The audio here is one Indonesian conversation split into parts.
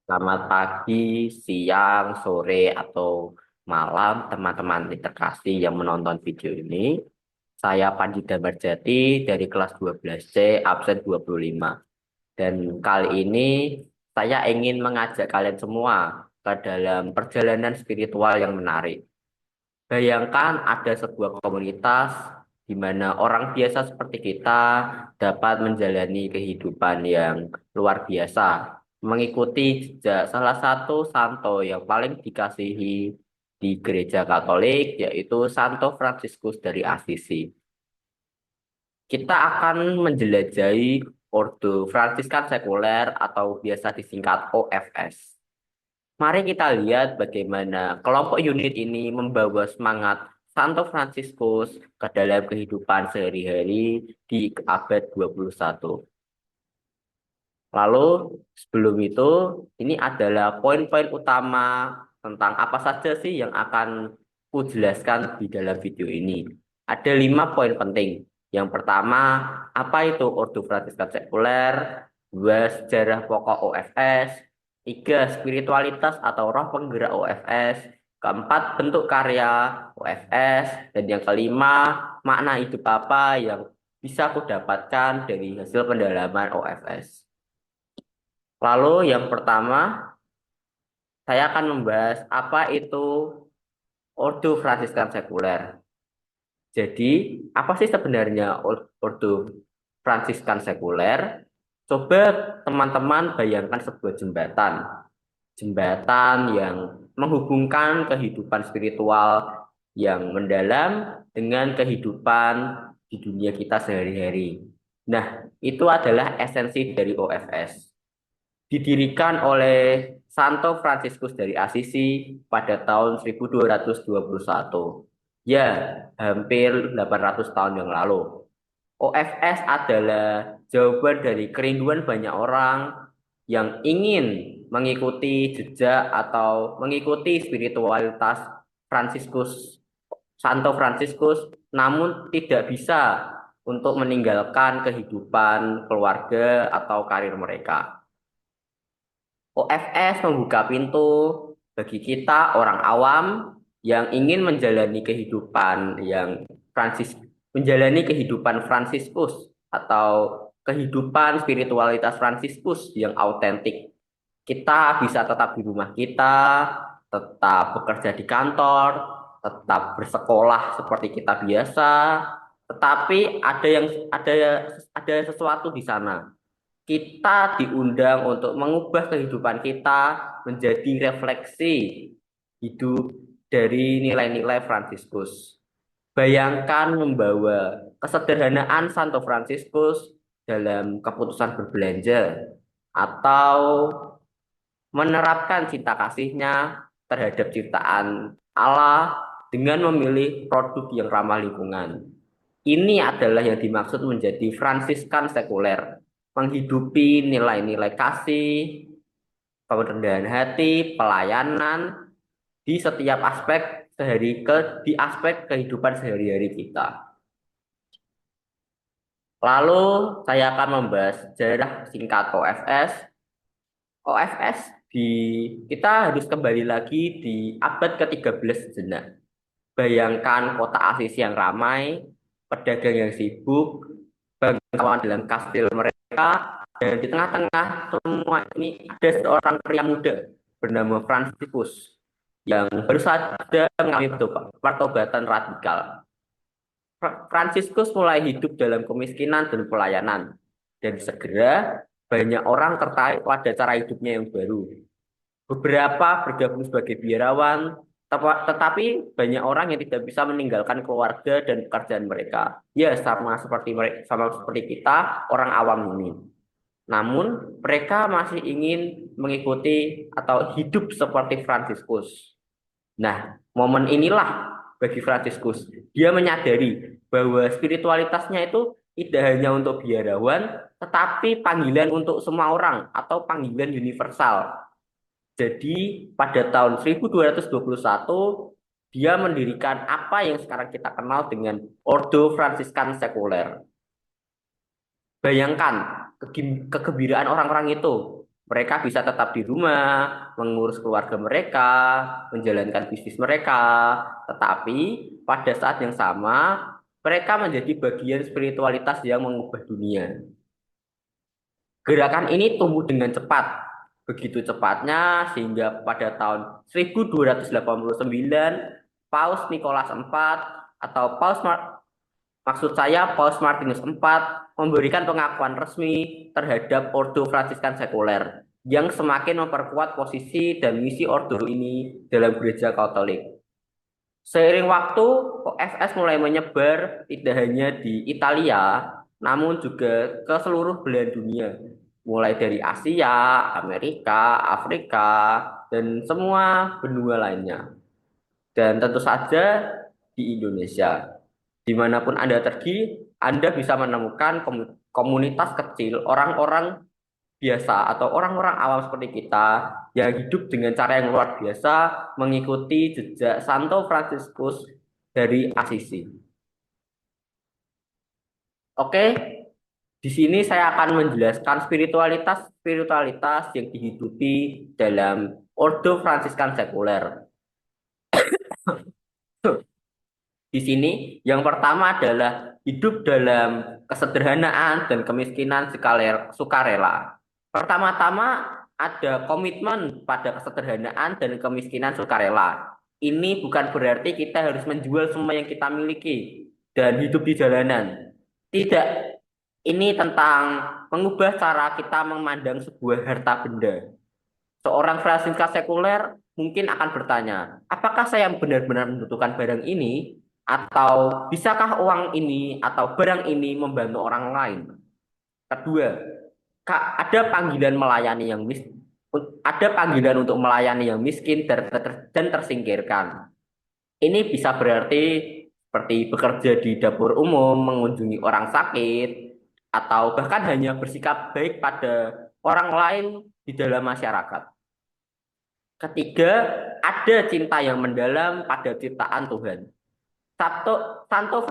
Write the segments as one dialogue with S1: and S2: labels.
S1: Selamat pagi, siang, sore, atau malam teman-teman literasi yang menonton video ini. Saya Pandi Damarjati dari kelas 12C, absen 25. Dan kali ini saya ingin mengajak kalian semua ke dalam perjalanan spiritual yang menarik. Bayangkan ada sebuah komunitas di mana orang biasa seperti kita dapat menjalani kehidupan yang luar biasa, mengikuti jejak salah satu santo yang paling dikasihi di gereja Katolik, yaitu Santo Fransiskus dari Assisi. Kita akan menjelajahi Ordo Fransiskan Sekuler atau biasa disingkat OFS. Mari kita lihat bagaimana kelompok unit ini membawa semangat Santo Fransiskus ke dalam kehidupan sehari-hari di abad 21. Lalu sebelum itu, ini adalah poin-poin utama tentang apa saja sih yang akan kujelaskan di dalam video ini. Ada 5 poin penting. Yang pertama, apa itu Ordo Fransiskan Sekuler? Dua, sejarah pokok OFS. Tiga, spiritualitas atau roh penggerak OFS. Keempat, bentuk karya OFS. Dan yang kelima, makna hidup apa yang bisa aku dapatkan dari hasil pendalaman OFS. Lalu yang pertama, saya akan membahas apa itu Ordo Fransiskan Sekuler. Jadi, apa sih sebenarnya Ordo Fransiskan Sekuler? Coba teman-teman bayangkan sebuah jembatan. Jembatan yang menghubungkan kehidupan spiritual yang mendalam dengan kehidupan di dunia kita sehari-hari. Nah, itu adalah esensi dari OFS. Didirikan oleh Santo Fransiskus dari Assisi pada tahun 1221. Ya, hampir 800 tahun yang lalu. OFS adalah jawaban dari kerinduan banyak orang yang ingin mengikuti jejak atau mengikuti spiritualitas Fransiskus, Santo Fransiskus, namun tidak bisa untuk meninggalkan kehidupan keluarga atau karir mereka. OFS membuka pintu bagi kita orang awam yang ingin menjalani kehidupan Fransiskus atau kehidupan spiritualitas Fransiskus yang autentik. Kita bisa tetap di rumah kita, tetap bekerja di kantor, tetap bersekolah seperti kita biasa, tetapi ada sesuatu di sana. Kita diundang untuk mengubah kehidupan kita menjadi refleksi hidup dari nilai-nilai Fransiskus. Bayangkan membawa kesederhanaan Santo Fransiskus dalam keputusan berbelanja atau menerapkan cinta kasihnya terhadap ciptaan Allah dengan memilih produk yang ramah lingkungan. Ini adalah yang dimaksud menjadi Fransiskan sekuler, menghidupi nilai-nilai kasih, kerendahan hati, pelayanan di setiap di aspek kehidupan sehari-hari kita. Lalu saya akan membahas sejarah singkat OFS. OFS kita harus kembali lagi di abad ke-13 sejenak. Bayangkan kota Assisi yang ramai, pedagang yang sibuk, bangsawan dalam kastil mereka, dan di tengah-tengah semua ini ada seorang pria muda bernama Fransiskus yang baru saja mengalami pertobatan radikal. Fransiskus mulai hidup dalam kemiskinan dan pelayanan, dan segera banyak orang tertarik pada cara hidupnya yang baru. Beberapa bergabung sebagai biarawan, tetapi banyak orang yang tidak bisa meninggalkan keluarga dan pekerjaan mereka. Ya, sama seperti kita, orang awam ini. Namun, mereka masih ingin mengikuti atau hidup seperti Fransiskus. Nah, momen inilah bagi Fransiskus. Dia menyadari bahwa spiritualitasnya itu tidak hanya untuk biarawan, tetapi panggilan untuk semua orang atau panggilan universal. Jadi pada tahun 1221 dia mendirikan apa yang sekarang kita kenal dengan Ordo Fransiskan Sekuler. Bayangkan kegembiraan orang-orang itu. Mereka bisa tetap di rumah, mengurus keluarga mereka, menjalankan bisnis mereka, tetapi pada saat yang sama mereka menjadi bagian spiritualitas yang mengubah dunia. Gerakan ini tumbuh dengan cepat, begitu cepatnya sehingga pada tahun 1289 Paus Nikolas IV atau maksud saya Paus Martinus IV memberikan pengakuan resmi terhadap Ordo Fransiskan sekuler yang semakin memperkuat posisi dan misi ordo ini dalam Gereja Katolik. Seiring waktu, OFS mulai menyebar tidak hanya di Italia, namun juga ke seluruh belahan dunia, mulai dari Asia, Amerika, Afrika, dan semua benua lainnya. Dan tentu saja di Indonesia. Dimanapun Anda pergi, Anda bisa menemukan komunitas kecil, orang-orang biasa atau orang-orang awam seperti kita yang hidup dengan cara yang luar biasa mengikuti jejak Santo Fransiskus dari Assisi. Oke, di sini saya akan menjelaskan spiritualitas yang dihidupi dalam Ordo Fransiskan sekuler. Di sini yang pertama adalah hidup dalam kesederhanaan dan kemiskinan sukarela. Pertama-tama ada komitmen pada kesederhanaan dan kemiskinan sukarela. Ini bukan berarti kita harus menjual semua yang kita miliki dan hidup di jalanan. Tidak, ini tentang mengubah cara kita memandang sebuah harta benda. Seorang Fransiskan sekuler mungkin akan bertanya, apakah saya benar-benar membutuhkan barang ini, atau bisakah uang ini atau barang ini membantu orang lain? Kedua, ada panggilan melayani yang ada panggilan untuk melayani yang miskin dan tersingkirkan. Ini bisa berarti seperti bekerja di dapur umum, mengunjungi orang sakit, atau bahkan hanya bersikap baik pada orang lain di dalam masyarakat. Ketiga, ada cinta yang mendalam pada ciptaan Tuhan. Santo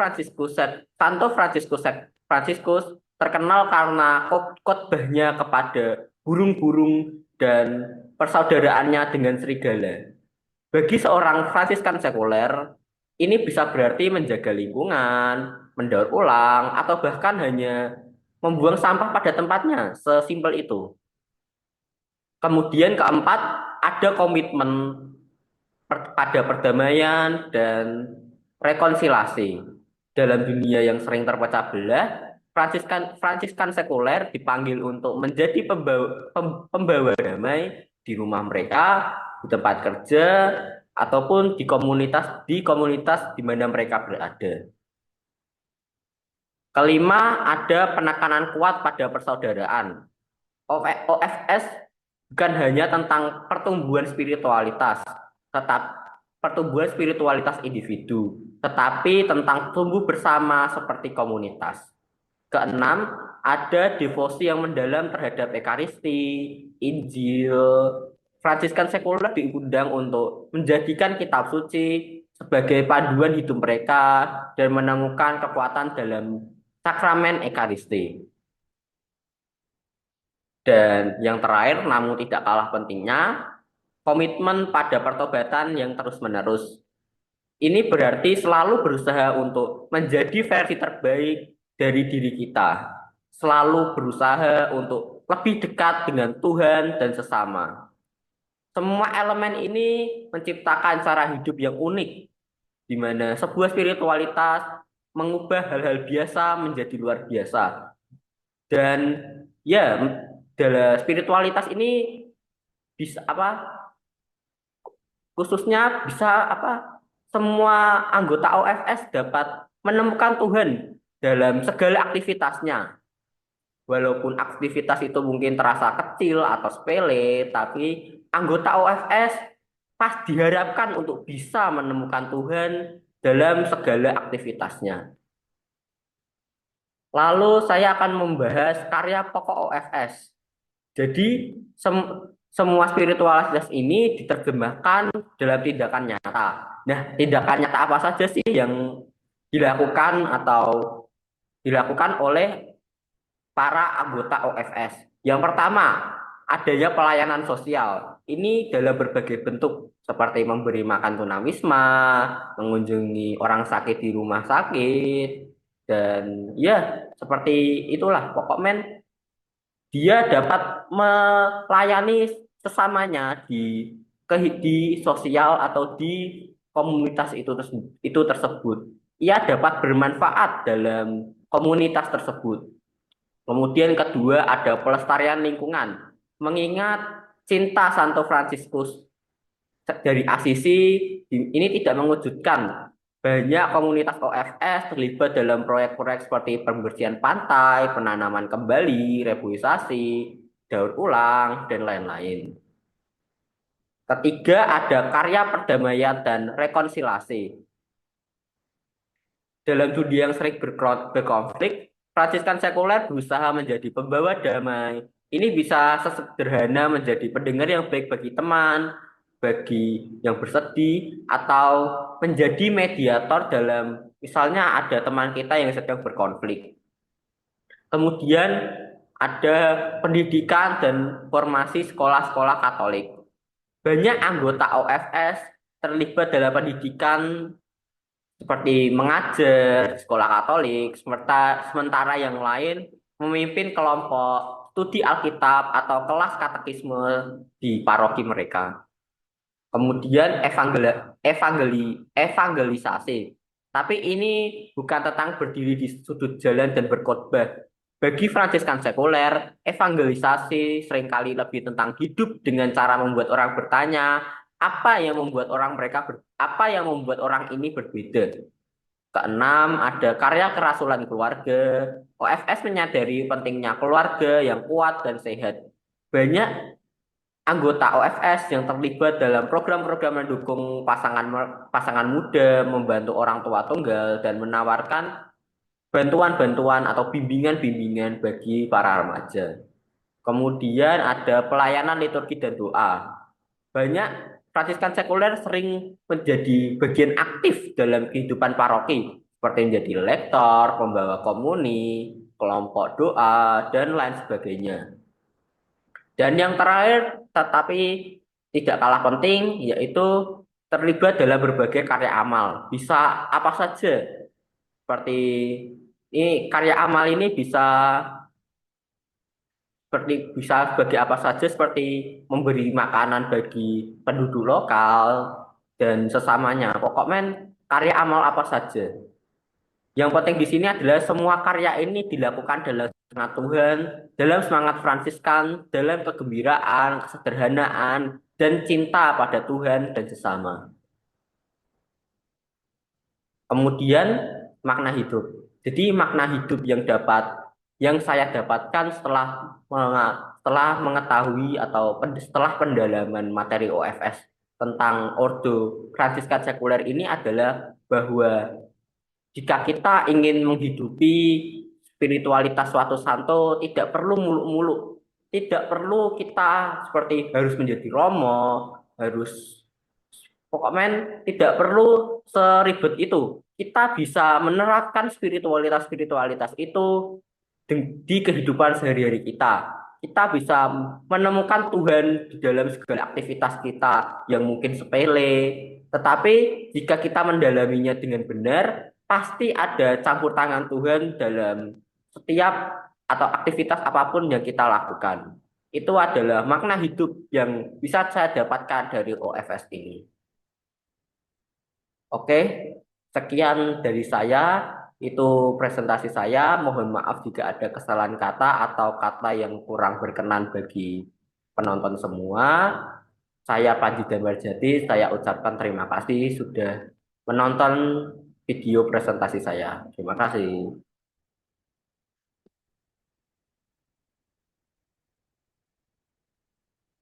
S1: Fransiskus terkenal karena khotbahnya kepada burung-burung dan persaudaraannya dengan serigala. Bagi seorang Fransiskan sekuler, ini bisa berarti menjaga lingkungan, mendaur ulang, atau bahkan hanya membuang sampah pada tempatnya. Sesimpel itu. Kemudian keempat, ada komitmen pada perdamaian dan rekonsiliasi. Dalam dunia yang sering terpecah belah, Fransiskan sekuler dipanggil untuk menjadi pembawa damai di rumah mereka, di tempat kerja, ataupun di komunitas di mana mereka berada. Kelima, ada penekanan kuat pada persaudaraan. OFS bukan hanya tentang pertumbuhan spiritualitas individu, tetapi tentang tumbuh bersama seperti komunitas. Keenam, ada devosi yang mendalam terhadap Ekaristi, Injil. Fransiskan sekuler diundang untuk menjadikan kitab suci sebagai panduan hidup mereka dan menemukan kekuatan dalam sakramen Ekaristi. Dan yang terakhir, namun tidak kalah pentingnya, komitmen pada pertobatan yang terus-menerus. Ini berarti selalu berusaha untuk menjadi versi terbaik dari diri kita. Selalu berusaha untuk lebih dekat dengan Tuhan dan sesama. Semua elemen ini menciptakan cara hidup yang unik, di mana sebuah spiritualitas mengubah hal-hal biasa menjadi luar biasa. Dan ya, dalam spiritualitas ini bisa khususnya bisa semua anggota OFS dapat menemukan Tuhan dalam segala aktivitasnya. Walaupun aktivitas itu mungkin terasa kecil atau sepele, tapi anggota OFS pas diharapkan untuk bisa menemukan Tuhan dalam segala aktivitasnya. Lalu saya akan membahas karya pokok OFS. Jadi semua spiritualitas ini diterjemahkan dalam tindakan nyata. Nah, tindakan nyata apa saja sih yang dilakukan oleh para anggota OFS? Yang pertama, adanya pelayanan sosial. Ini dalam berbagai bentuk seperti memberi makan tunawisma, mengunjungi orang sakit di rumah sakit, dan ya seperti itulah. Pokoknya dia dapat melayani sesamanya di sosial atau di komunitas itu tersebut. Ia dapat bermanfaat dalam komunitas tersebut. Kemudian kedua ada pelestarian lingkungan. Mengingat cinta Santo Fransiskus dari Asisi ini tidak mewujudkan banyak komunitas OFS terlibat dalam proyek-proyek seperti pembersihan pantai, penanaman kembali, reboisasi, daur ulang, dan lain-lain. Ketiga ada karya perdamaian dan rekonsiliasi. Dalam dunia yang sering berkonflik, Fransiskan sekuler berusaha menjadi pembawa damai. Ini bisa sesederhana menjadi pendengar yang baik bagi teman, bagi yang bersedih, atau menjadi mediator dalam, misalnya ada teman kita yang sedang berkonflik. Kemudian ada pendidikan dan formasi sekolah-sekolah Katolik. Banyak anggota OFS terlibat dalam pendidikan seperti mengajar sekolah Katolik, sementara yang lain memimpin kelompok studi Alkitab atau kelas katekisme di paroki mereka. Kemudian evangelisasi. Tapi ini bukan tentang berdiri di sudut jalan dan berkhotbah. Bagi Fransiskan sekuler, evangelisasi seringkali lebih tentang hidup dengan cara membuat orang bertanya, apa yang membuat orang ini berbeda. Keenam, ada karya kerasulan keluarga. OFS menyadari pentingnya keluarga yang kuat dan sehat. Banyak anggota OFS yang terlibat dalam program-program mendukung pasangan muda, membantu orang tua tunggal, dan menawarkan bantuan-bantuan atau bimbingan-bimbingan bagi para remaja. Kemudian ada pelayanan liturgi dan doa. Banyak Fransiskan sekuler sering menjadi bagian aktif dalam kehidupan paroki, seperti menjadi lektor, pembawa komuni, kelompok doa, dan lain sebagainya. Dan yang terakhir, tetapi tidak kalah penting, yaitu terlibat dalam berbagai karya amal. Bisa apa saja, seperti ini karya amal ini bisa sebagai apa saja seperti memberi makanan bagi penduduk lokal dan sesamanya. Pokoknya karya amal apa saja. Yang penting di sini adalah semua karya ini dilakukan dalam semangat Tuhan, dalam semangat Fransiskan, dalam kegembiraan, kesederhanaan, dan cinta pada Tuhan dan sesama. Kemudian makna hidup. Jadi makna hidup yang saya dapatkan setelah mengetahui atau setelah pendalaman materi OFS tentang Ordo Fransiskan Sekuler ini adalah bahwa jika kita ingin menghidupi spiritualitas suatu santo, tidak perlu muluk-muluk, tidak perlu kita seperti harus menjadi romo, harus pokoknya tidak perlu seribet itu. Kita bisa menerapkan spiritualitas-spiritualitas itu di kehidupan sehari-hari kita. Kita bisa menemukan Tuhan di dalam segala aktivitas kita yang mungkin sepele. Tetapi jika kita mendalaminya dengan benar, pasti ada campur tangan Tuhan dalam setiap atau aktivitas apapun yang kita lakukan. Itu adalah makna hidup yang bisa saya dapatkan dari OFS ini. Oke, sekian dari saya. Itu presentasi saya. Mohon maaf jika ada kesalahan kata atau kata yang kurang berkenan bagi penonton semua. Saya Panji Damarjati, saya ucapkan terima kasih sudah menonton video presentasi saya. Terima kasih.